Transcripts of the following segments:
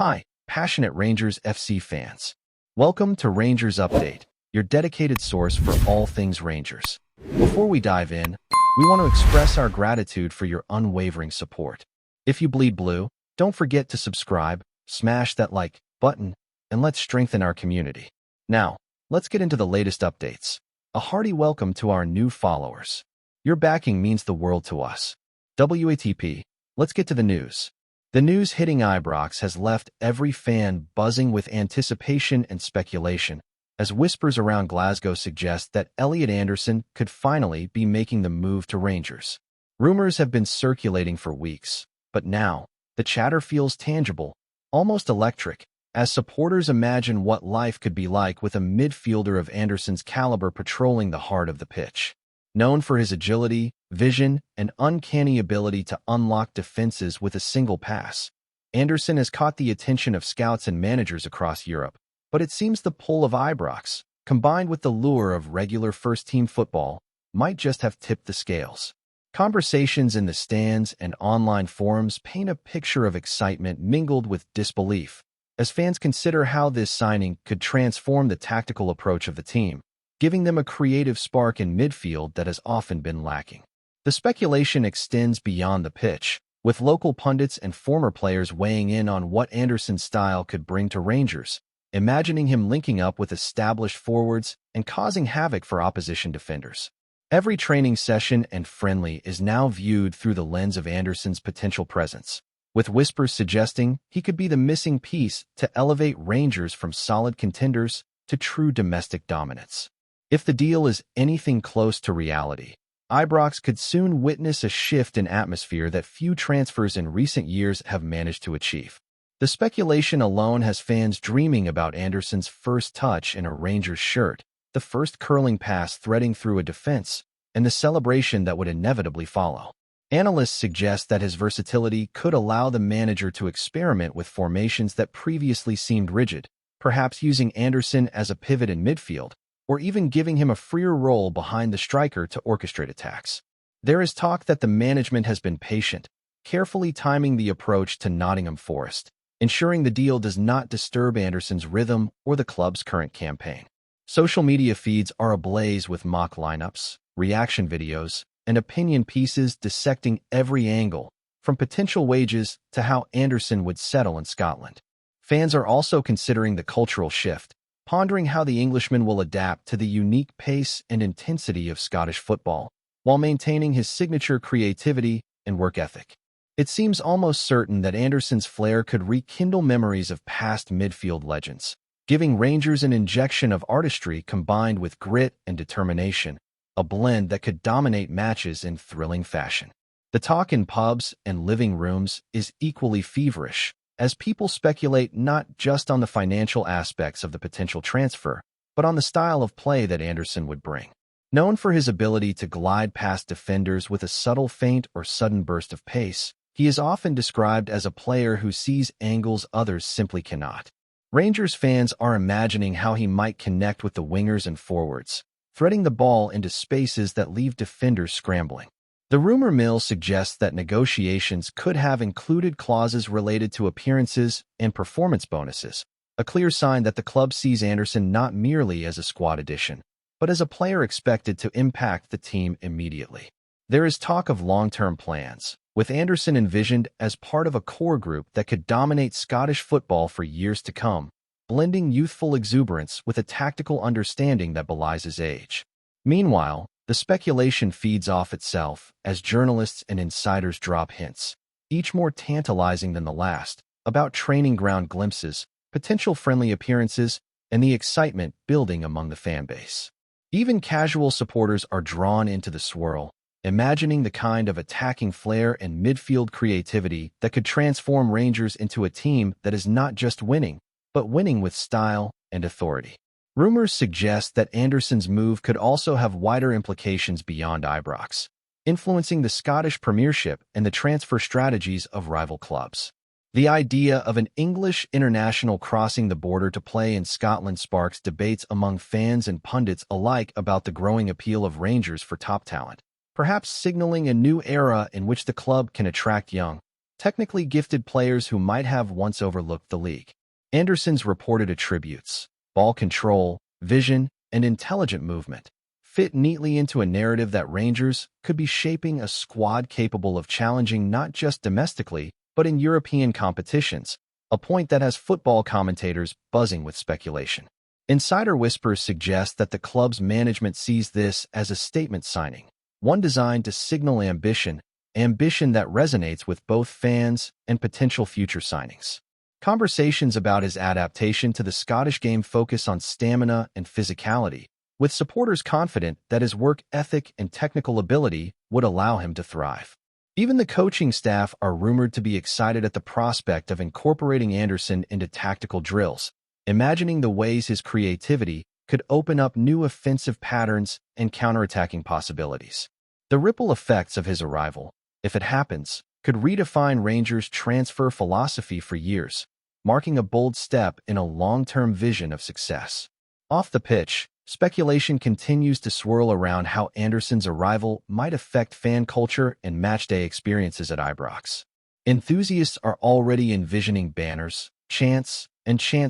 Hi, passionate Rangers FC fans. Welcome to Rangers Update, your dedicated source for all things Rangers. Before we dive in, we want to express our gratitude for your unwavering support. If you bleed blue, don't forget to subscribe, smash that like button, and let's strengthen our community. Now, let's get into the latest updates. A hearty welcome to our new followers. Your backing means the world to us. WATP, let's get to the news. The news hitting Ibrox has left every fan buzzing with anticipation and speculation, as whispers around Glasgow suggest that Elliot Anderson could finally be making the move to Rangers. Rumors have been circulating for weeks, but now, the chatter feels tangible, almost electric, as supporters imagine what life could be like with a midfielder of Anderson's caliber patrolling the heart of the pitch. Known for his agility, vision, and uncanny ability to unlock defenses with a single pass, Anderson has caught the attention of scouts and managers across Europe, but it seems the pull of Ibrox, combined with the lure of regular first-team football, might just have tipped the scales. Conversations in the stands and online forums paint a picture of excitement mingled with disbelief, as fans consider how this signing could transform the tactical approach of the team, giving them a creative spark in midfield that has often been lacking. The speculation extends beyond the pitch, with local pundits and former players weighing in on what Anderson's style could bring to Rangers, imagining him linking up with established forwards and causing havoc for opposition defenders. Every training session and friendly is now viewed through the lens of Anderson's potential presence, with whispers suggesting he could be the missing piece to elevate Rangers from solid contenders to true domestic dominance. If the deal is anything close to reality, Ibrox could soon witness a shift in atmosphere that few transfers in recent years have managed to achieve. The speculation alone has fans dreaming about Anderson's first touch in a Rangers shirt, the first curling pass threading through a defense, and the celebration that would inevitably follow. Analysts suggest that his versatility could allow the manager to experiment with formations that previously seemed rigid, perhaps using Anderson as a pivot in midfield, or even giving him a freer role behind the striker to orchestrate attacks. There is talk that the management has been patient, carefully timing the approach to Nottingham Forest, ensuring the deal does not disturb Anderson's rhythm or the club's current campaign. Social media feeds are ablaze with mock lineups, reaction videos, and opinion pieces dissecting every angle, from potential wages to how Anderson would settle in Scotland. Fans are also considering the cultural shift, pondering how the Englishman will adapt to the unique pace and intensity of Scottish football, while maintaining his signature creativity and work ethic. It seems almost certain that Anderson's flair could rekindle memories of past midfield legends, giving Rangers an injection of artistry combined with grit and determination, a blend that could dominate matches in thrilling fashion. The talk in pubs and living rooms is equally feverish, as people speculate not just on the financial aspects of the potential transfer, but on the style of play that Anderson would bring. Known for his ability to glide past defenders with a subtle feint or sudden burst of pace, he is often described as a player who sees angles others simply cannot. Rangers fans are imagining how he might connect with the wingers and forwards, threading the ball into spaces that leave defenders scrambling. The rumor mill suggests that negotiations could have included clauses related to appearances and performance bonuses, a clear sign that the club sees Anderson not merely as a squad addition, but as a player expected to impact the team immediately. There is talk of long-term plans, with Anderson envisioned as part of a core group that could dominate Scottish football for years to come, blending youthful exuberance with a tactical understanding that belies his age. Meanwhile, the speculation feeds off itself as journalists and insiders drop hints, each more tantalizing than the last, about training ground glimpses, potential friendly appearances, and the excitement building among the fan base. Even casual supporters are drawn into the swirl, imagining the kind of attacking flair and midfield creativity that could transform Rangers into a team that is not just winning, but winning with style and authority. Rumors suggest that Anderson's move could also have wider implications beyond Ibrox, influencing the Scottish Premiership and the transfer strategies of rival clubs. The idea of an English international crossing the border to play in Scotland sparks debates among fans and pundits alike about the growing appeal of Rangers for top talent, perhaps signaling a new era in which the club can attract young, technically gifted players who might have once overlooked the league. Anderson's reported attributes, ball control, vision, and intelligent movement, fit neatly into a narrative that Rangers could be shaping a squad capable of challenging not just domestically, but in European competitions, a point that has football commentators buzzing with speculation. Insider whispers suggest that the club's management sees this as a statement signing, one designed to signal ambition that resonates with both fans and potential future signings. Conversations about his adaptation to the Scottish game focus on stamina and physicality, with supporters confident that his work ethic and technical ability would allow him to thrive. Even the coaching staff are rumored to be excited at the prospect of incorporating Anderson into tactical drills, imagining the ways his creativity could open up new offensive patterns and counterattacking possibilities. The ripple effects of his arrival, if it happens, could redefine Rangers' transfer philosophy for years, marking a bold step in a long-term vision of success. Off the pitch, speculation continues to swirl around how Anderson's arrival might affect fan culture and matchday experiences at Ibrox. Enthusiasts are already envisioning banners, chants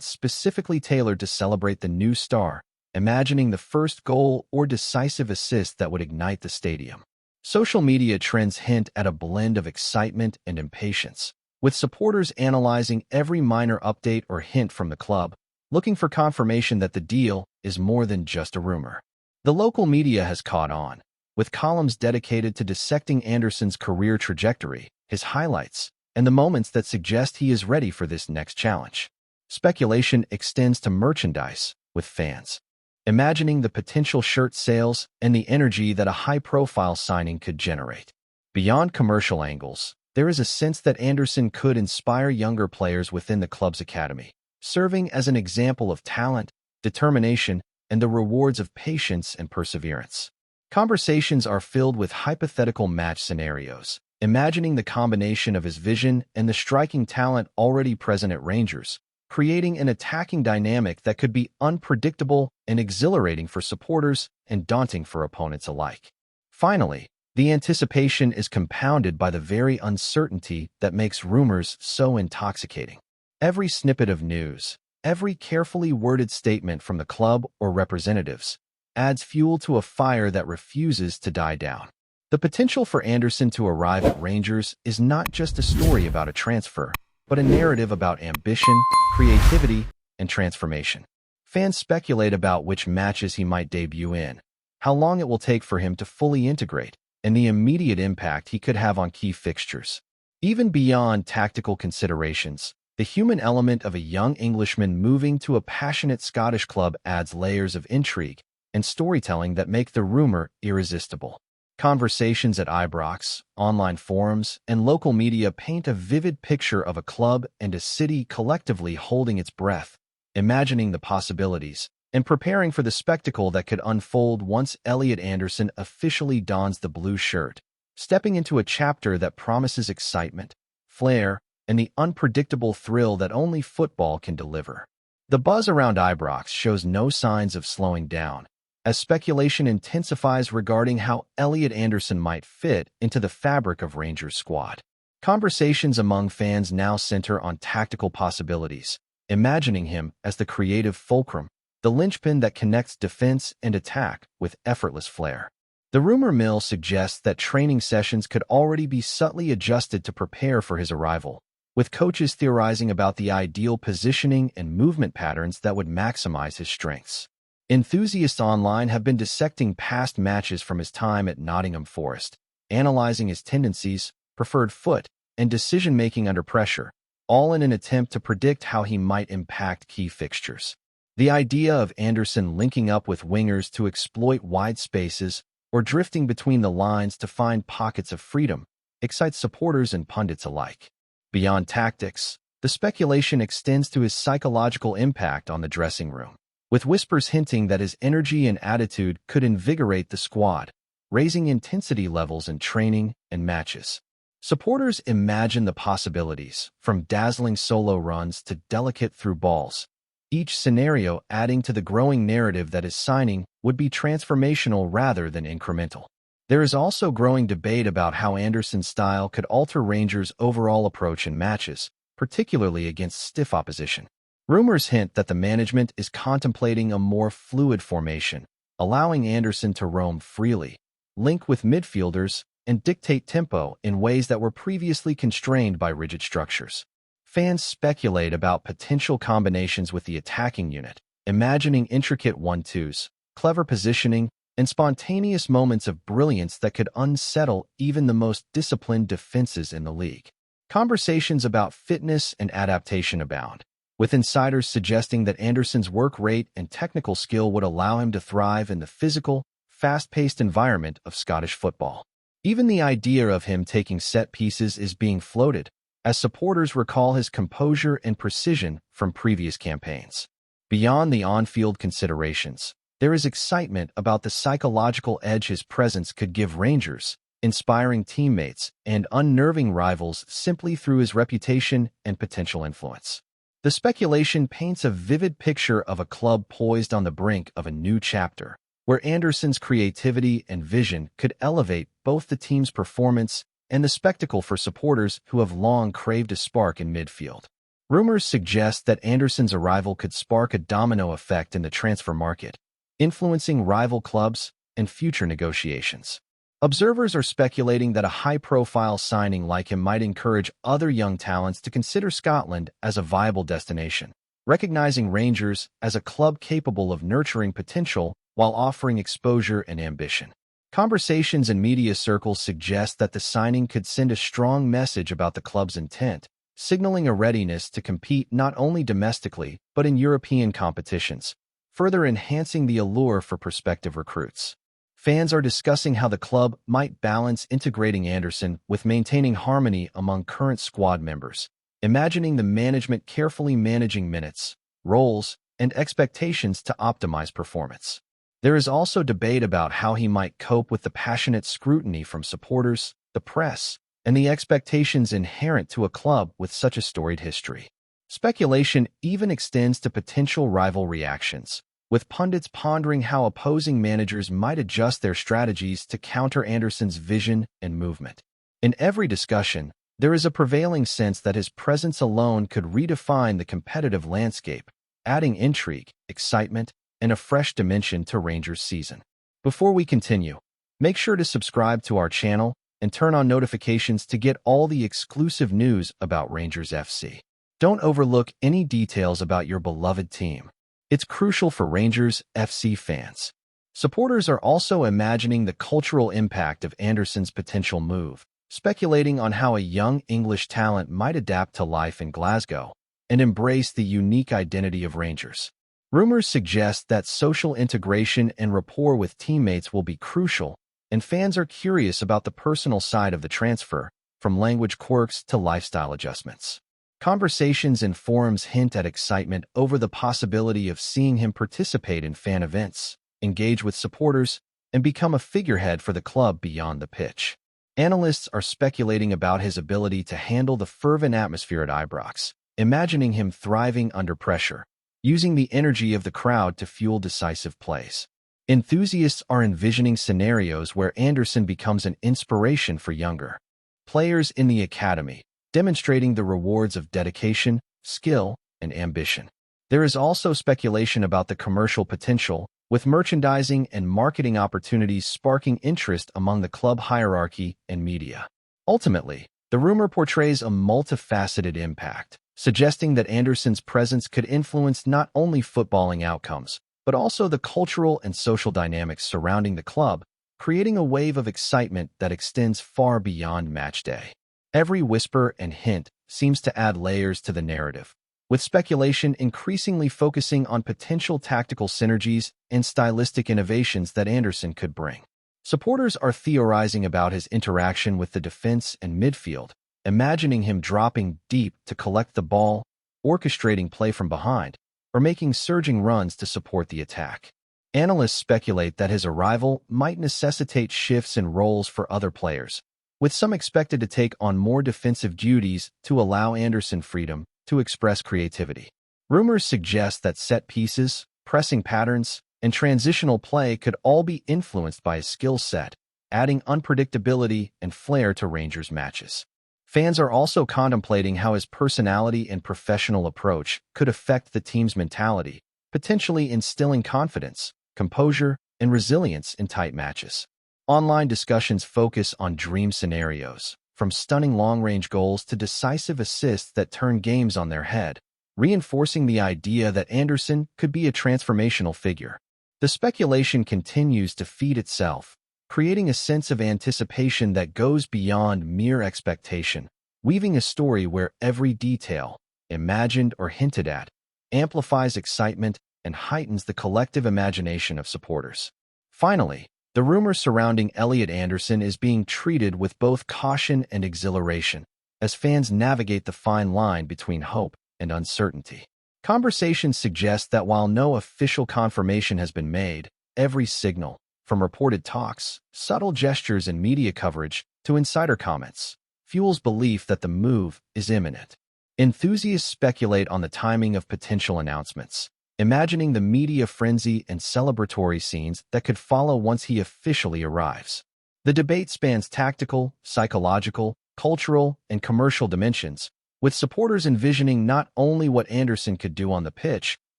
specifically tailored to celebrate the new star, imagining the first goal or decisive assist that would ignite the stadium. Social media trends hint at a blend of excitement and impatience, with supporters analyzing every minor update or hint from the club, looking for confirmation that the deal is more than just a rumor. The local media has caught on, with columns dedicated to dissecting Anderson's career trajectory, his highlights, and the moments that suggest he is ready for this next challenge. Speculation extends to merchandise, with fans imagining the potential shirt sales and the energy that a high-profile signing could generate. Beyond commercial angles, there is a sense that Anderson could inspire younger players within the club's academy, serving as an example of talent, determination, and the rewards of patience and perseverance. Conversations are filled with hypothetical match scenarios, imagining the combination of his vision and the striking talent already present at Rangers, creating an attacking dynamic that could be unpredictable and exhilarating for supporters and daunting for opponents alike. Finally, the anticipation is compounded by the very uncertainty that makes rumors so intoxicating. Every snippet of news, every carefully worded statement from the club or representatives, adds fuel to a fire that refuses to die down. The potential for Anderson to arrive at Rangers is not just a story about a transfer, but a narrative about ambition, creativity, and transformation. Fans speculate about which matches he might debut in, how long it will take for him to fully integrate, and the immediate impact he could have on key fixtures. Even beyond tactical considerations, the human element of a young Englishman moving to a passionate Scottish club adds layers of intrigue and storytelling that make the rumor irresistible. Conversations at Ibrox, online forums, and local media paint a vivid picture of a club and a city collectively holding its breath, imagining the possibilities, and preparing for the spectacle that could unfold once Elliot Anderson officially dons the blue shirt, stepping into a chapter that promises excitement, flair, and the unpredictable thrill that only football can deliver. The buzz around Ibrox shows no signs of slowing down, as speculation intensifies regarding how Elliot Anderson might fit into the fabric of Rangers' squad. Conversations among fans now center on tactical possibilities, imagining him as the creative fulcrum, the linchpin that connects defense and attack with effortless flair. The rumor mill suggests that training sessions could already be subtly adjusted to prepare for his arrival, with coaches theorizing about the ideal positioning and movement patterns that would maximize his strengths. Enthusiasts online have been dissecting past matches from his time at Nottingham Forest, analyzing his tendencies, preferred foot, and decision-making under pressure, all in an attempt to predict how he might impact key fixtures. The idea of Anderson linking up with wingers to exploit wide spaces or drifting between the lines to find pockets of freedom excites supporters and pundits alike. Beyond tactics, the speculation extends to his psychological impact on the dressing room, with whispers hinting that his energy and attitude could invigorate the squad, raising intensity levels in training and matches. Supporters imagine the possibilities, from dazzling solo runs to delicate through balls, each scenario adding to the growing narrative that his signing would be transformational rather than incremental. There is also growing debate about how Anderson's style could alter Rangers' overall approach in matches, particularly against stiff opposition. Rumors hint that the management is contemplating a more fluid formation, allowing Anderson to roam freely, link with midfielders, and dictate tempo in ways that were previously constrained by rigid structures. Fans speculate about potential combinations with the attacking unit, imagining intricate 1-2s, clever positioning, and spontaneous moments of brilliance that could unsettle even the most disciplined defenses in the league. Conversations about fitness and adaptation abound, with insiders suggesting that Anderson's work rate and technical skill would allow him to thrive in the physical, fast-paced environment of Scottish football. Even the idea of him taking set pieces is being floated, as supporters recall his composure and precision from previous campaigns. Beyond the on-field considerations, there is excitement about the psychological edge his presence could give Rangers, inspiring teammates and unnerving rivals simply through his reputation and potential influence. The speculation paints a vivid picture of a club poised on the brink of a new chapter, where Anderson's creativity and vision could elevate both the team's performance and the spectacle for supporters who have long craved a spark in midfield. Rumors suggest that Anderson's arrival could spark a domino effect in the transfer market, influencing rival clubs and future negotiations. Observers are speculating that a high-profile signing like him might encourage other young talents to consider Scotland as a viable destination, recognizing Rangers as a club capable of nurturing potential while offering exposure and ambition. Conversations in media circles suggest that the signing could send a strong message about the club's intent, signaling a readiness to compete not only domestically but in European competitions, further enhancing the allure for prospective recruits. Fans are discussing how the club might balance integrating Anderson with maintaining harmony among current squad members, imagining the management carefully managing minutes, roles, and expectations to optimize performance. There is also debate about how he might cope with the passionate scrutiny from supporters, the press, and the expectations inherent to a club with such a storied history. Speculation even extends to potential rival reactions, with pundits pondering how opposing managers might adjust their strategies to counter Anderson's vision and movement. In every discussion, there is a prevailing sense that his presence alone could redefine the competitive landscape, adding intrigue, excitement, and a fresh dimension to Rangers' season. Before we continue, make sure to subscribe to our channel and turn on notifications to get all the exclusive news about Rangers FC. Don't overlook any details about your beloved team. It's crucial for Rangers FC fans. Supporters are also imagining the cultural impact of Anderson's potential move, speculating on how a young English talent might adapt to life in Glasgow and embrace the unique identity of Rangers. Rumors suggest that social integration and rapport with teammates will be crucial, and fans are curious about the personal side of the transfer, from language quirks to lifestyle adjustments. Conversations in forums hint at excitement over the possibility of seeing him participate in fan events, engage with supporters, and become a figurehead for the club beyond the pitch. Analysts are speculating about his ability to handle the fervent atmosphere at Ibrox, imagining him thriving under pressure, using the energy of the crowd to fuel decisive plays. Enthusiasts are envisioning scenarios where Anderson becomes an inspiration for younger players in the academy, demonstrating the rewards of dedication, skill, and ambition. There is also speculation about the commercial potential, with merchandising and marketing opportunities sparking interest among the club hierarchy and media. Ultimately, the rumor portrays a multifaceted impact, suggesting that Anderson's presence could influence not only footballing outcomes, but also the cultural and social dynamics surrounding the club, creating a wave of excitement that extends far beyond match day. Every whisper and hint seems to add layers to the narrative, with speculation increasingly focusing on potential tactical synergies and stylistic innovations that Anderson could bring. Supporters are theorizing about his interaction with the defense and midfield, imagining him dropping deep to collect the ball, orchestrating play from behind, or making surging runs to support the attack. Analysts speculate that his arrival might necessitate shifts in roles for other players, with some expected to take on more defensive duties to allow Anderson freedom to express creativity. Rumors suggest that set pieces, pressing patterns, and transitional play could all be influenced by his skill set, adding unpredictability and flair to Rangers matches. Fans are also contemplating how his personality and professional approach could affect the team's mentality, potentially instilling confidence, composure, and resilience in tight matches. Online discussions focus on dream scenarios, from stunning long-range goals to decisive assists that turn games on their head, reinforcing the idea that Anderson could be a transformational figure. The speculation continues to feed itself, creating a sense of anticipation that goes beyond mere expectation, weaving a story where every detail, imagined or hinted at, amplifies excitement and heightens the collective imagination of supporters. Finally, the rumor surrounding Elliot Anderson is being treated with both caution and exhilaration, as fans navigate the fine line between hope and uncertainty. Conversations suggest that while no official confirmation has been made, every signal, from reported talks, subtle gestures and media coverage to insider comments, fuels belief that the move is imminent. Enthusiasts speculate on the timing of potential announcements, imagining the media frenzy and celebratory scenes that could follow once he officially arrives. The debate spans tactical, psychological, cultural, and commercial dimensions, with supporters envisioning not only what Anderson could do on the pitch,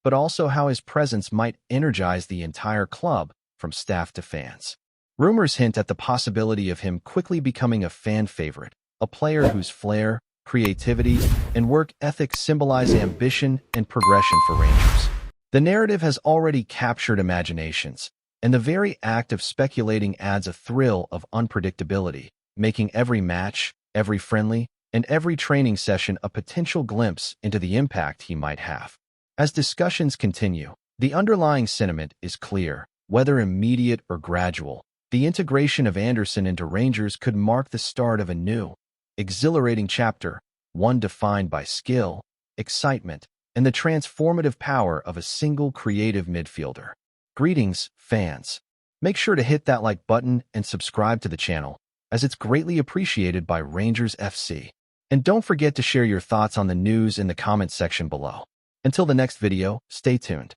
but also how his presence might energize the entire club, from staff to fans. Rumors hint at the possibility of him quickly becoming a fan favorite, a player whose flair, creativity, and work ethic symbolize ambition and progression for Rangers. The narrative has already captured imaginations, and the very act of speculating adds a thrill of unpredictability, making every match, every friendly, and every training session a potential glimpse into the impact he might have. As discussions continue, the underlying sentiment is clear. Whether immediate or gradual, the integration of Anderson into Rangers could mark the start of a new, exhilarating chapter, one defined by skill, excitement, and the transformative power of a single creative midfielder. Greetings, fans. Make sure to hit that like button and subscribe to the channel, as it's greatly appreciated by Rangers FC. And don't forget to share your thoughts on the news in the comments section below. Until the next video, stay tuned.